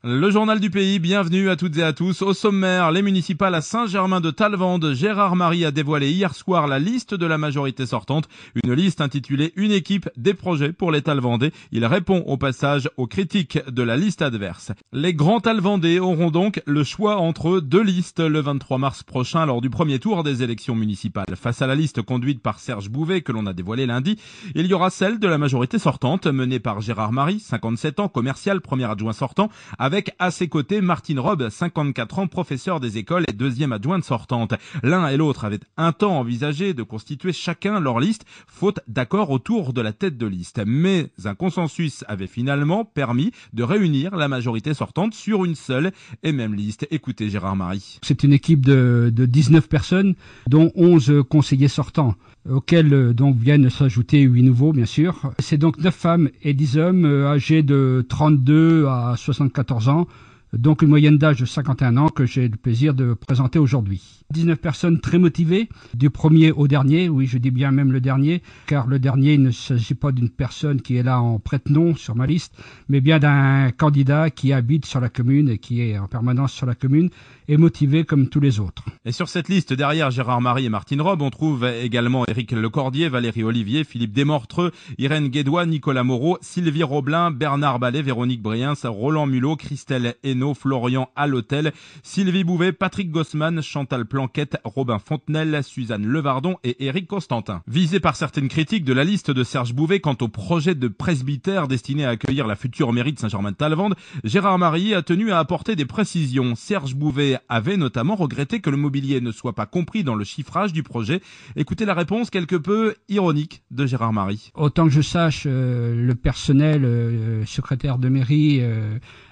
Le journal du pays, bienvenue à toutes et à tous. Au sommaire, les municipales à Saint-Germain-de-Talvende. Gérard Marie a dévoilé hier soir la liste de la majorité sortante. Une liste intitulée Une équipe, des projets pour les Talvendais. Il répond au passage aux critiques de la liste adverse. Les grands Talvendais auront donc le choix entre deux listes le 23 mars prochain lors du premier tour des élections municipales. Face à la liste conduite par Serge Bouvet que l'on a dévoilée lundi, il y aura celle de la majorité sortante menée par Gérard Marie, 57 ans, commercial, premier adjoint sortant, avec à ses côtés Martine Robbe, 54 ans, professeur des écoles et deuxième adjointe sortante. L'un et l'autre avaient un temps envisagé de constituer chacun leur liste, faute d'accord autour de la tête de liste. Mais un consensus avait finalement permis de réunir la majorité sortante sur une seule et même liste. Écoutez Gérard Marie. C'est une équipe de 19 personnes, dont 11 conseillers sortants, auxquels donc viennent s'ajouter 8 nouveaux, bien sûr. C'est donc 9 femmes et 10 hommes âgés de 32 à 74 ans, donc une moyenne d'âge de 51 ans que j'ai le plaisir de présenter aujourd'hui. 19 personnes très motivées, du premier au dernier, oui je dis bien même le dernier, car le dernier il ne s'agit pas d'une personne qui est là en prête-nom sur ma liste, mais bien d'un candidat qui habite sur la commune et qui est en permanence sur la commune et motivé comme tous les autres. Et sur cette liste, derrière Gérard Marie et Martine Robbe, on trouve également Éric Lecordier, Valérie Olivier, Philippe Desmortreux, Irène Guédois, Nicolas Moreau, Sylvie Roblin, Bernard Ballet, Véronique Briens, Roland Mulot, Christelle Hainaut, Florian Allotel, Sylvie Bouvet, Patrick Gossman, Chantal Planquette, Robin Fontenelle, Suzanne Levardon et Éric Constantin. Visé par certaines critiques de la liste de Serge Bouvet quant au projet de presbytère destiné à accueillir la future mairie de Saint-Germain-de-Talvende, Gérard Marie a tenu à apporter des précisions. Serge Bouvet avait notamment regretté que le mobilier ne soit pas compris dans le chiffrage du projet. Écoutez la réponse quelque peu ironique de Gérard Marie. Autant que je sache, le personnel, secrétaire de mairie,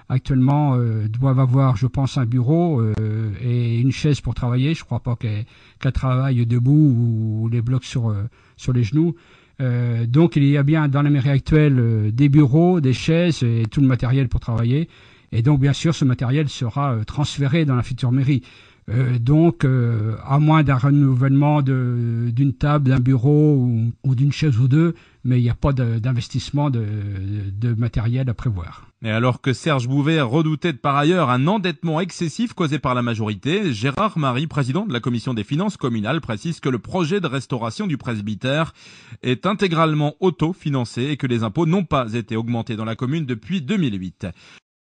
actuellement doivent avoir, je pense, un bureau et une chaise pour travailler. Je crois pas qu'elle travaille debout ou les blocs sur les genoux. Donc il y a bien dans la mairie actuelle des bureaux, des chaises et tout le matériel pour travailler. Et donc bien sûr ce matériel sera transféré dans la future mairie. Donc à moins d'un renouvellement d'une table, d'un bureau ou d'une chaise ou deux, mais il n'y a pas d'investissement de matériel à prévoir. Et alors que Serge Bouvet redoutait par ailleurs un endettement excessif causé par la majorité, Gérard Marie, président de la commission des finances communales, précise que le projet de restauration du presbytère est intégralement autofinancé et que les impôts n'ont pas été augmentés dans la commune depuis 2008.